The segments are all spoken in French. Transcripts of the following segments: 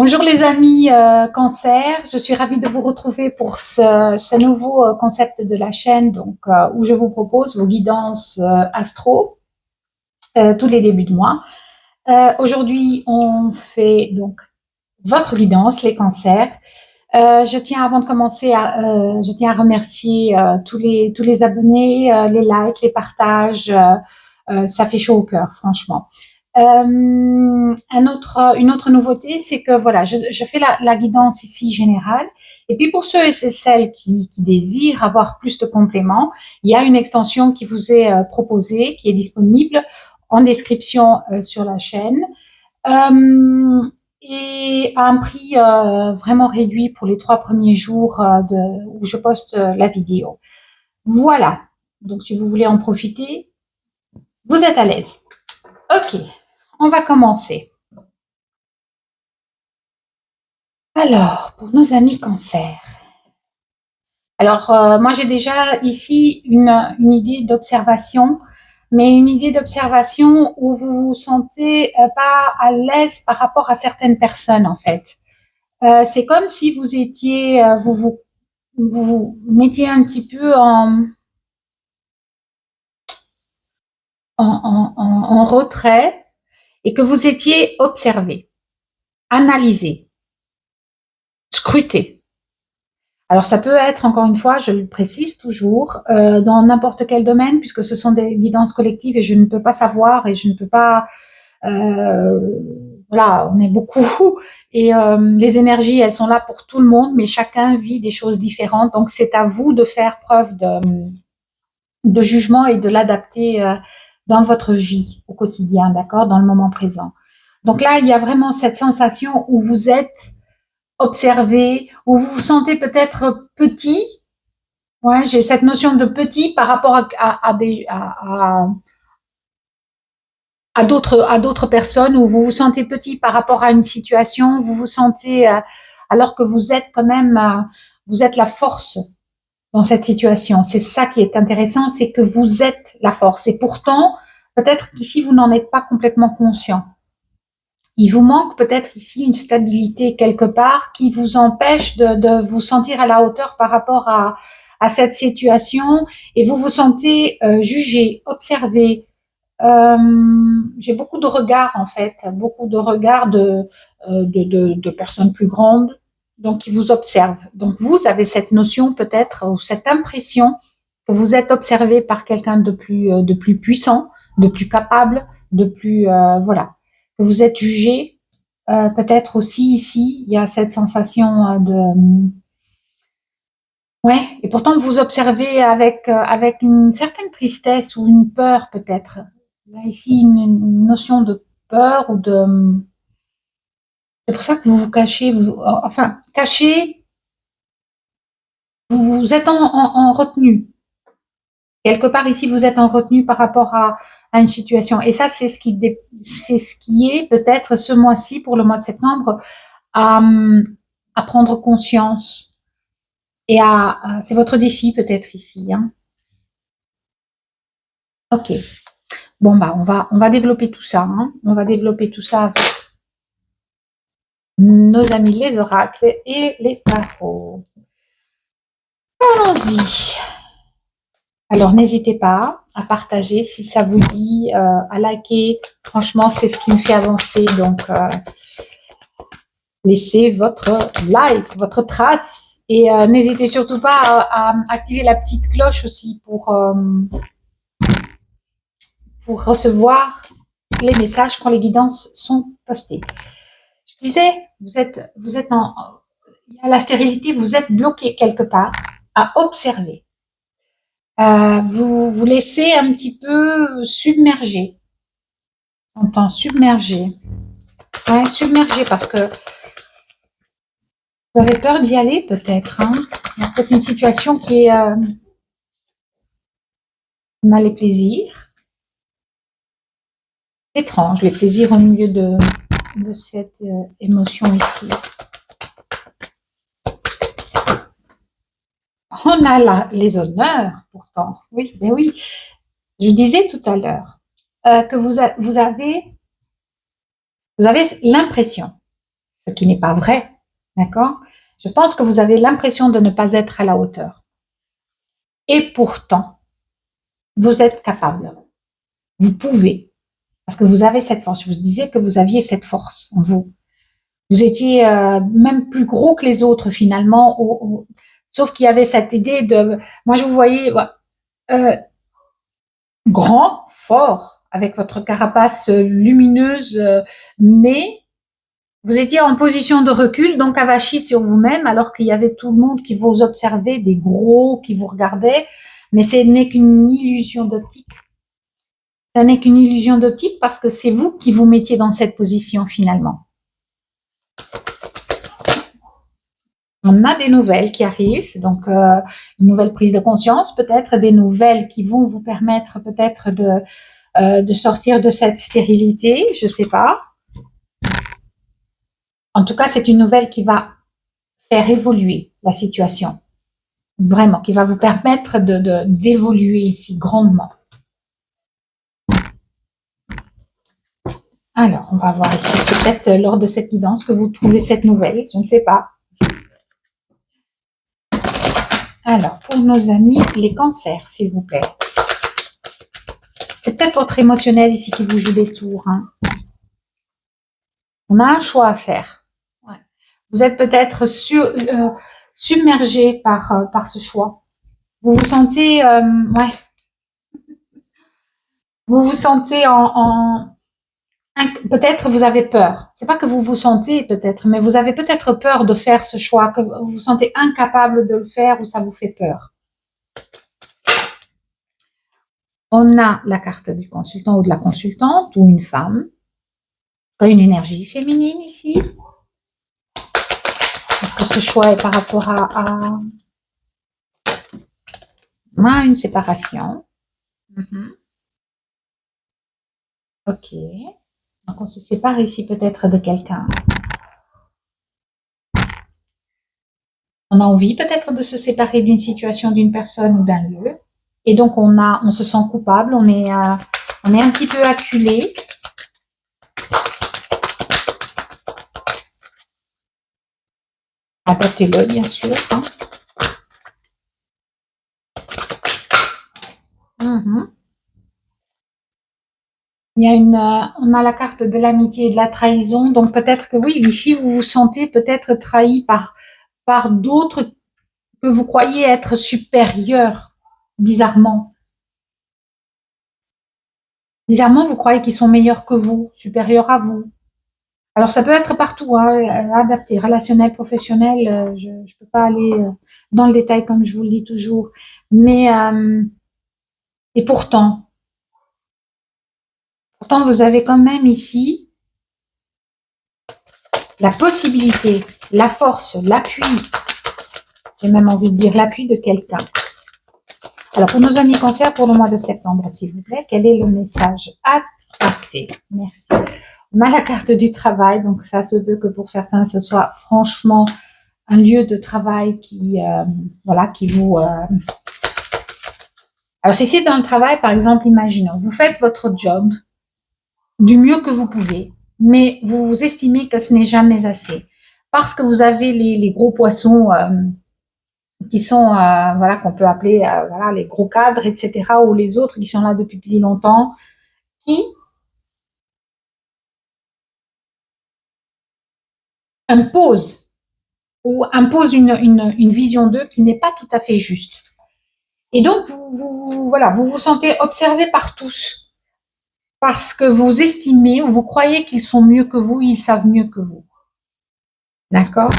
Bonjour les amis Cancer, je suis ravie de vous retrouver pour ce nouveau concept de la chaîne où je vous propose vos guidances astro tous les débuts de mois. Aujourd'hui, on fait donc votre guidance, les cancers. Avant de commencer, je tiens à remercier tous les abonnés, les likes, les partages. Ça fait chaud au cœur, franchement. Une autre nouveauté, c'est que voilà, je fais la guidance ici générale. Et puis pour ceux et celles qui désirent avoir plus de compléments, il y a une extension qui vous est proposée, qui est disponible en description sur la chaîne. Euh, et à un prix vraiment réduit pour les 3 premiers jours où je poste la vidéo. Voilà. Donc si vous voulez en profiter, vous êtes à l'aise. Ok, on va commencer. Alors, pour nos amis cancer. Alors, moi j'ai déjà ici une idée d'observation, mais une idée d'observation où vous vous sentez pas à l'aise par rapport à certaines personnes en fait. C'est comme si vous étiez, vous mettiez un petit peu en retrait et que vous étiez observé, analysé, scruté. Alors ça peut être, encore une fois, je le précise toujours, dans n'importe quel domaine, puisque ce sont des guidances collectives et je ne peux pas savoir et je ne peux pas... euh, voilà, on est beaucoup et les énergies, elles sont là pour tout le monde, mais chacun vit des choses différentes. Donc c'est à vous de faire preuve de jugement et de l'adapter dans votre vie au quotidien, d'accord, dans le moment présent. Donc là, il y a vraiment cette sensation où vous êtes observé, où vous vous sentez peut-être petit. Ouais, j'ai cette notion de petit par rapport à d'autres personnes, où vous vous sentez petit par rapport à une situation, vous vous sentez alors que vous êtes quand même vous êtes la force dans cette situation. C'est ça qui est intéressant, c'est que vous êtes la force. Et pourtant, peut-être qu'ici vous n'en êtes pas complètement conscient. Il vous manque peut-être ici une stabilité quelque part qui vous empêche de vous sentir à la hauteur par rapport à cette situation, et vous vous sentez jugé, observé. J'ai beaucoup de regards en fait, beaucoup de regards de personnes plus grandes, donc qui vous observent. Donc vous avez cette notion peut-être, ou cette impression que vous êtes observé par quelqu'un de plus puissant, de plus capable, de plus voilà, que vous êtes jugé. Peut-être aussi ici, il y a cette sensation ouais, et pourtant vous observez avec une certaine tristesse ou une peur peut-être. Il y a ici une notion de peur ou de... C'est pour ça que vous vous cachez, enfin, cachez, vous êtes en retenue. Quelque part ici, vous êtes en retenue par rapport à une situation. Et ça, c'est ce qui est peut-être ce mois-ci, pour le mois de septembre, à, à prendre conscience. Et c'est votre défi peut-être ici. Hein. Ok. Bon, bah, on va développer tout ça. Hein. On va développer tout ça avec nos amis les oracles et les tarots. Allons-y. Alors, n'hésitez pas à partager si ça vous dit, à liker. Franchement, c'est ce qui me fait avancer. Donc, laissez votre like, votre trace. Et n'hésitez surtout pas à activer la petite cloche aussi pour recevoir les messages quand les guidances sont postées. Je disais, vous êtes à la stérilité, vous êtes bloqué quelque part à observer. Vous vous laissez un petit peu submerger. On entend submerger. Ouais, submerger parce que vous avez peur d'y aller peut-être. Hein. Il y a peut-être une situation qui est... on a les plaisirs. Étrange, les plaisirs au milieu de cette émotion ici. On a les honneurs, pourtant. Oui, mais oui. Je disais tout à l'heure que vous avez l'impression, ce qui n'est pas vrai, d'accord? Je pense que vous avez l'impression de ne pas être à la hauteur. Et pourtant, vous êtes capable. Vous pouvez, parce que vous avez cette force. Je vous disais que vous aviez cette force en vous. Vous étiez même plus gros que les autres finalement, sauf qu'il y avait cette idée de, moi je vous voyais grand, fort, avec votre carapace lumineuse, mais vous étiez en position de recul, donc avachi sur vous-même, alors qu'il y avait tout le monde qui vous observait, des gros qui vous regardaient, mais ce n'est qu'une illusion d'optique. Ça n'est qu'une illusion d'optique parce que c'est vous qui vous mettiez dans cette position finalement. On a des nouvelles qui arrivent, donc une nouvelle prise de conscience, peut-être des nouvelles qui vont vous permettre peut-être de sortir de cette stérilité, je sais pas. En tout cas, c'est une nouvelle qui va faire évoluer la situation, vraiment, qui va vous permettre d'évoluer ici grandement. Alors, on va voir ici, c'est peut-être lors de cette guidance que vous trouvez cette nouvelle, je ne sais pas. Alors, pour nos amis, les cancers, s'il vous plaît. C'est peut-être votre émotionnel ici qui vous joue des tours. Hein. On a un choix à faire. Ouais. Vous êtes peut-être submergé par ce choix. Vous vous sentez, ouais. Vous vous sentez peut-être vous avez peur. C'est pas que vous vous sentez peut-être, mais vous avez peut-être peur de faire ce choix, que vous vous sentez incapable de le faire ou ça vous fait peur. On a la carte du consultant ou de la consultante ou une femme. Une énergie féminine ici. Est-ce que ce choix est par rapport à une séparation? Ok. Donc on se sépare ici peut-être de quelqu'un. On a envie peut-être de se séparer d'une situation, d'une personne ou d'un lieu. Et donc on se sent coupable, on est un petit peu acculé. Adaptez-le bien sûr. Hein. Il y a on a la carte de l'amitié et de la trahison, donc peut-être que oui, ici vous vous sentez peut-être trahi par d'autres que vous croyez être supérieurs, bizarrement. Bizarrement, vous croyez qu'ils sont meilleurs que vous, supérieurs à vous. Alors ça peut être partout, hein, adapté, relationnel, professionnel, je ne peux pas aller dans le détail comme je vous le dis toujours, mais et pourtant vous avez quand même ici la possibilité, la force, l'appui, j'ai même envie de dire l'appui de quelqu'un. Alors pour nos amis cancer, pour le mois de septembre, s'il vous plaît, quel est le message à passer? Merci. On a la carte du travail, donc ça se peut que pour certains ce soit franchement un lieu de travail qui vous... Alors si c'est dans le travail, par exemple, imaginons, vous faites votre job du mieux que vous pouvez, mais vous estimez que ce n'est jamais assez, parce que vous avez les gros poissons qui sont, qu'on peut appeler les gros cadres, etc., ou les autres qui sont là depuis plus longtemps, qui imposent une vision d'eux qui n'est pas tout à fait juste. Et donc, vous vous sentez observé par tous parce que vous estimez ou vous croyez qu'ils sont mieux que vous, ils savent mieux que vous. D'accord?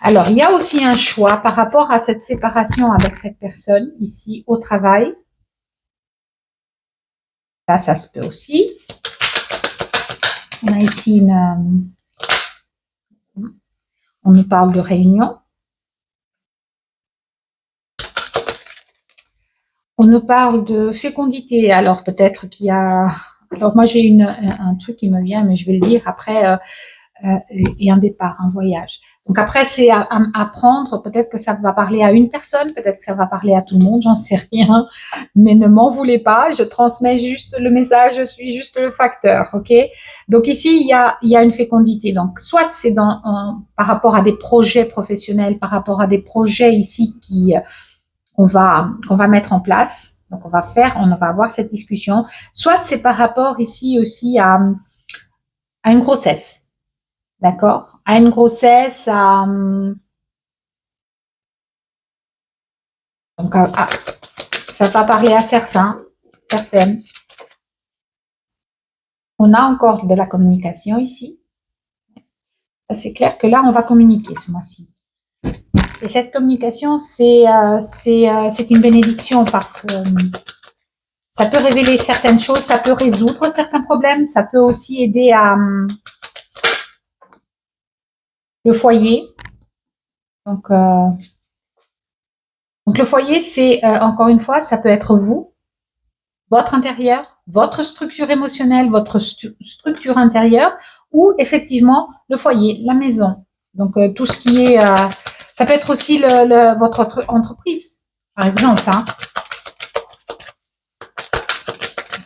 Alors, il y a aussi un choix par rapport à cette séparation avec cette personne ici au travail. Ça se peut aussi. On a ici on nous parle de réunion. On nous parle de fécondité. Alors, peut-être qu'il y a... Alors, moi, j'ai un truc qui me vient, mais je vais le dire après, et un départ, un voyage. Donc après, c'est à prendre. Peut-être que ça va parler à une personne, peut-être que ça va parler à tout le monde, j'en sais rien. Mais ne m'en voulez pas, je transmets juste le message, je suis juste le facteur, ok? Donc ici, il y a une fécondité. Donc soit c'est par rapport à des projets professionnels, par rapport à des projets ici qu'on va mettre en place. Donc on va avoir cette discussion. Soit c'est par rapport ici aussi à une grossesse. D'accord? À une grossesse, donc, ça va parler à certaines. On a encore de la communication ici. C'est clair que là, on va communiquer ce mois-ci. Et cette communication, c'est une bénédiction parce que ça peut révéler certaines choses, ça peut résoudre certains problèmes, ça peut aussi aider à le foyer. Donc le foyer, c'est encore une fois, ça peut être vous, votre intérieur, votre structure émotionnelle, votre structure intérieure, ou effectivement le foyer, la maison. Donc tout ce qui est, ça peut être aussi votre entreprise, par exemple. Hein.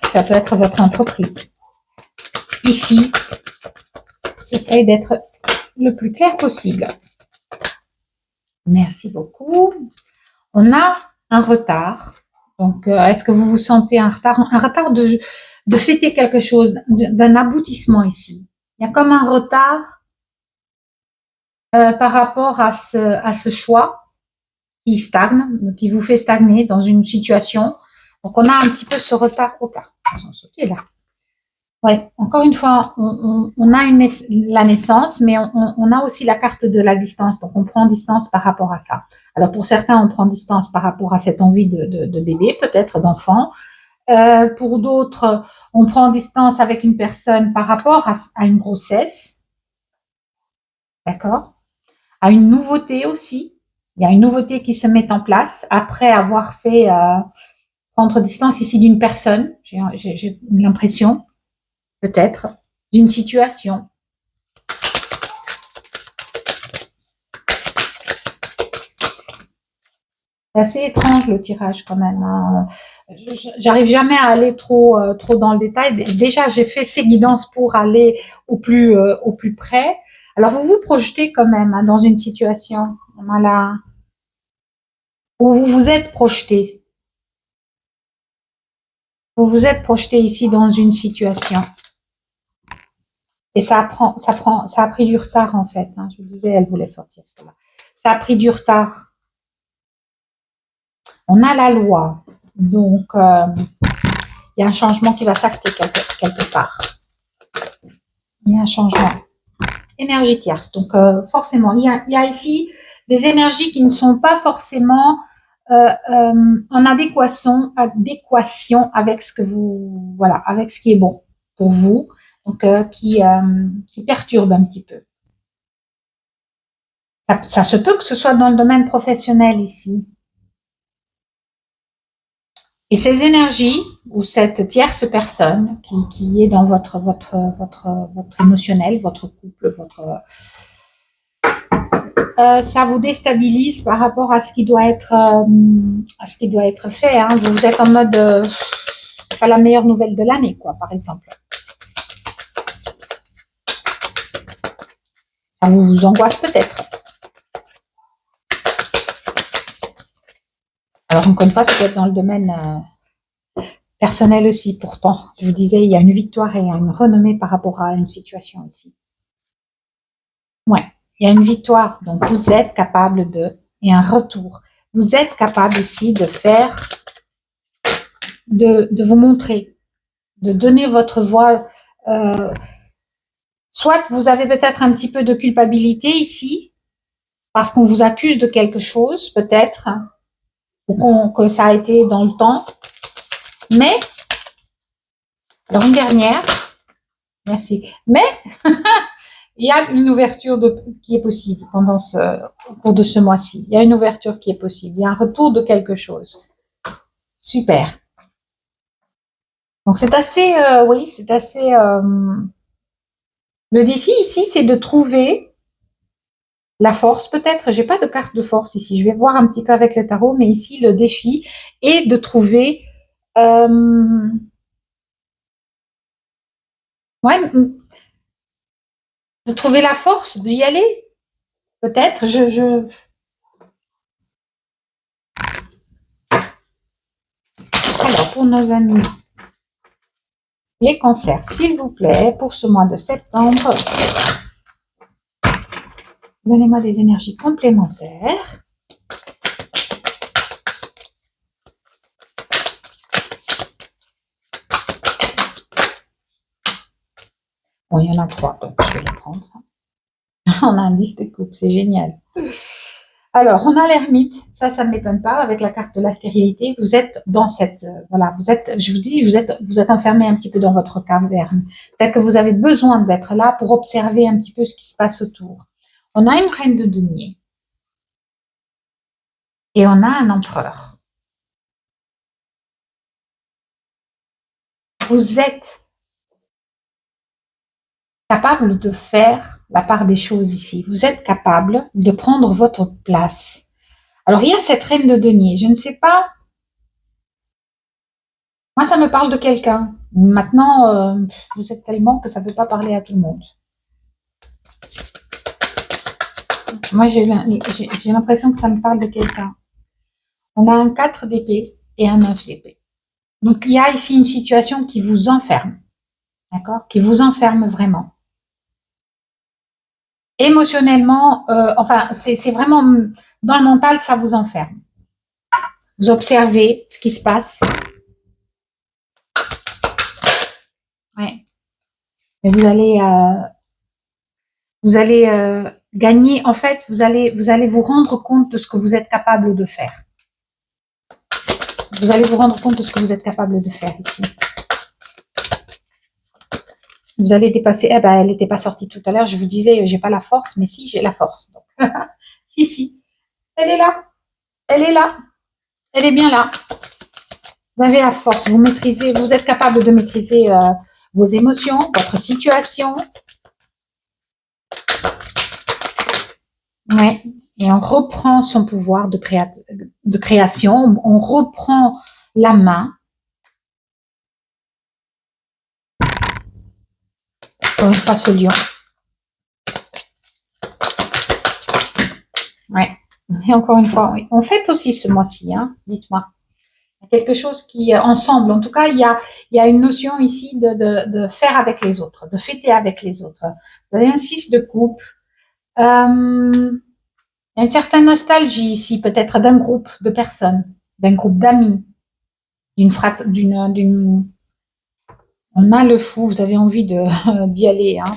Ça peut être votre entreprise. Ici, j'essaie d'être le plus clair possible. Merci beaucoup. On a un retard. Donc, est-ce que vous vous sentez un retard de fêter quelque chose, d'un aboutissement ici. Il y a comme un retard par rapport à ce choix qui stagne, qui vous fait stagner dans une situation. Donc, on a un petit peu ce retard. Hop là, ils ont sauté là. Ouais, encore une fois, on a la naissance, mais on a aussi la carte de la distance. Donc, on prend distance par rapport à ça. Alors, pour certains, on prend distance par rapport à cette envie de bébé, peut-être d'enfant. Pour d'autres, on prend distance avec une personne par rapport à une grossesse. D'accord? À une nouveauté aussi. Il y a une nouveauté qui se met en place après avoir fait prendre distance ici d'une personne. J'ai l'impression, peut-être, d'une situation. C'est assez étrange le tirage quand même. Hein. J'arrive jamais à aller trop dans le détail. Déjà, j'ai fait ces guidances pour aller au plus près. Alors, vous vous projetez quand même hein, dans une situation voilà, où vous vous êtes projeté. Vous vous êtes projeté ici dans une situation. Et ça a pris du retard en fait. Hein. Je vous disais, elle voulait sortir cela. Ça a pris du retard. On a la loi. Donc, il y a un changement qui va s'acter quelque part. Il y a un changement. Énergie tierce. Donc, forcément, il y a ici des énergies qui ne sont pas forcément en adéquation avec ce que vous, voilà, avec ce qui est bon pour vous. Donc, qui perturbe un petit peu. Ça se peut que ce soit dans le domaine professionnel ici. Et ces énergies ou cette tierce personne qui est dans votre émotionnel, votre couple, ça vous déstabilise par rapport à ce qui doit être fait. Hein. Vous êtes en mode c'est pas la meilleure nouvelle de l'année, quoi, par exemple. Ça vous angoisse peut-être. Alors encore une fois, ça peut être dans le domaine personnel aussi. Pourtant, je vous disais, il y a une victoire et une renommée par rapport à une situation ici. Ouais, il y a une victoire. Donc vous êtes capable et un retour. Vous êtes capable ici de faire, de vous montrer, de donner votre voix. Soit vous avez peut-être un petit peu de culpabilité ici, parce qu'on vous accuse de quelque chose, peut-être, ou que ça a été dans le temps. Mais, alors une dernière, merci. Mais, il y a une ouverture qui est possible au cours de ce mois-ci. Il y a une ouverture qui est possible. Il y a un retour de quelque chose. Super. Donc c'est assez, oui, c'est assez. Le défi ici, c'est de trouver La force peut-être, j'ai pas de carte de force ici. Je vais voir un petit peu avec le tarot, mais ici le défi est de trouver, ouais, de trouver la force d'y aller. Peut-être, Alors pour nos amis les cancers, s'il vous plaît, pour ce mois de septembre, donnez-moi des énergies complémentaires. Bon, il y en a 3, donc je vais les prendre. On a un 10 de coupe, c'est génial. Alors, on a l'ermite, ça ne m'étonne pas, avec la carte de la stérilité, vous êtes dans cette, voilà, vous êtes, je vous dis, vous êtes enfermé un petit peu dans votre caverne. Peut-être que vous avez besoin d'être là pour observer un petit peu ce qui se passe autour. On a une reine de denier. Et on a un empereur. Vous êtes capable de faire la part des choses ici. Vous êtes capable de prendre votre place. Alors, il y a cette reine de denier. Je ne sais pas. Moi, ça me parle de quelqu'un. Maintenant, vous êtes tellement que ça ne peut pas parler à tout le monde. Moi, j'ai l'impression que ça me parle de quelqu'un. On a un 4 d'épée et un 9 d'épée. Donc, il y a ici une situation qui vous enferme. D'accord? Qui vous enferme vraiment. Émotionnellement, enfin, c'est vraiment dans le mental, ça vous enferme. Vous observez ce qui se passe. Ouais. Mais vous allez gagner. En fait, vous allez vous rendre compte de ce que vous êtes capable de faire. Vous allez vous rendre compte de ce que vous êtes capable de faire ici. Vous allez dépasser. Eh ben, elle n'était pas sortie tout à l'heure. Je vous disais, j'ai pas la force, mais si, j'ai la force. Donc, si, elle est là. Elle est là. Elle est bien là. Vous avez la force. Vous maîtrisez. Vous êtes capable de maîtriser vos émotions, votre situation. Ouais. Et on reprend son pouvoir de création. On reprend la main. Encore une fois, ce lion. Ouais. Et encore une fois, oui. On fête aussi ce mois-ci, hein, dites-moi. Quelque chose qui, ensemble, en tout cas, il y a une notion ici de faire avec les autres, de fêter avec les autres. Vous avez un 6 de coupe. Il y a une certaine nostalgie ici, peut-être d'un groupe de personnes, d'un groupe d'amis, d'une. On a le fou, vous avez envie d'y aller, hein.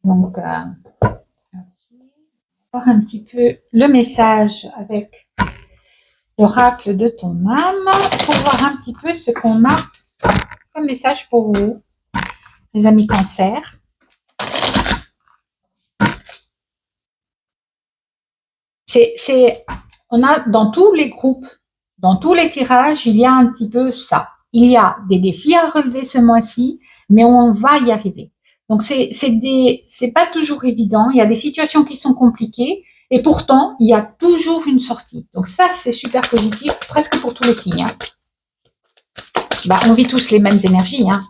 Donc, voir un petit peu le message avec l'oracle de ton âme pour voir un petit peu ce qu'on a comme message pour vous, les amis cancer. On a dans tous les groupes, dans tous les tirages, il y a un petit peu ça. Il y a des défis à relever ce mois-ci, mais on va y arriver. Donc c'est pas toujours évident. Il y a des situations qui sont compliquées, et pourtant il y a toujours une sortie. Donc ça c'est super positif, presque pour tous les signes. Hein. Bah, on vit tous les mêmes énergies. Hein.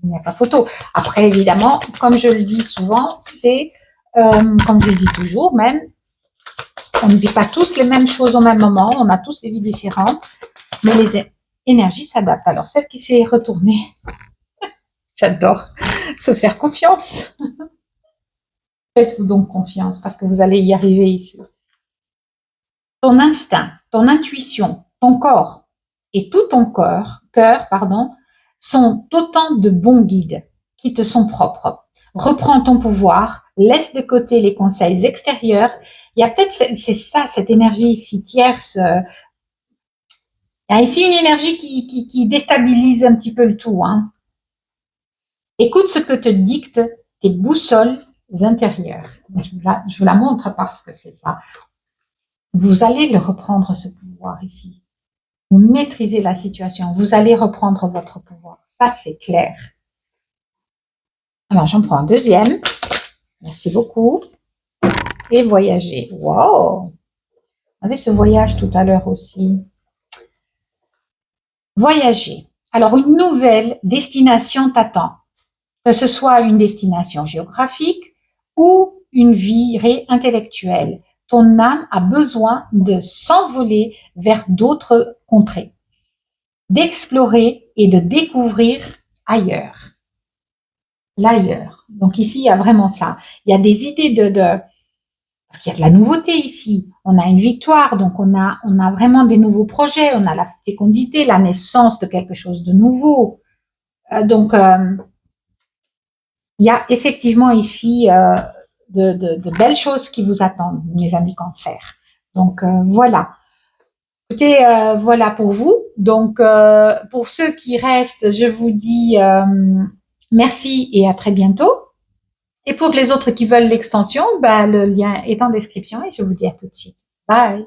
Il n'y a pas photo. Après évidemment, comme je le dis souvent, c'est comme je le dis toujours même. On ne vit pas tous les mêmes choses au même moment, on a tous des vies différentes, mais les énergies s'adaptent. Alors, celle qui s'est retournée, j'adore, se faire confiance. Faites-vous donc confiance parce que vous allez y arriver ici. Ton instinct, ton intuition, ton corps et tout ton cœur, sont autant de bons guides qui te sont propres. Reprends ton pouvoir, laisse de côté les conseils extérieurs. Il y a peut-être, c'est ça, cette énergie ici tierce. Il y a ici une énergie qui déstabilise un petit peu le tout. Hein. Écoute ce que te dictent tes boussoles intérieures. Je vous la montre parce que c'est ça. Vous allez le reprendre, ce pouvoir ici. Vous maîtrisez la situation. Vous allez reprendre votre pouvoir. Ça, c'est clair. Alors, j'en prends un deuxième. Merci beaucoup. Et voyager. Wow! On avait ce voyage tout à l'heure aussi. Voyager. Alors, une nouvelle destination t'attend. Que ce soit une destination géographique ou une virée intellectuelle. Ton âme a besoin de s'envoler vers d'autres contrées, d'explorer et de découvrir ailleurs. L'ailleurs. Donc ici, il y a vraiment ça. Il y a des idées parce qu'il y a de la nouveauté ici. On a une victoire, donc on a vraiment des nouveaux projets, on a la fécondité, la naissance de quelque chose de nouveau. Donc, il y a effectivement ici de belles choses qui vous attendent, mes amis Cancer. Donc, voilà. Écoutez, voilà pour vous. Donc, pour ceux qui restent, je vous dis merci et à très bientôt. Et pour les autres qui veulent l'extension, bah, le lien est en description et je vous dis à tout de suite. Bye.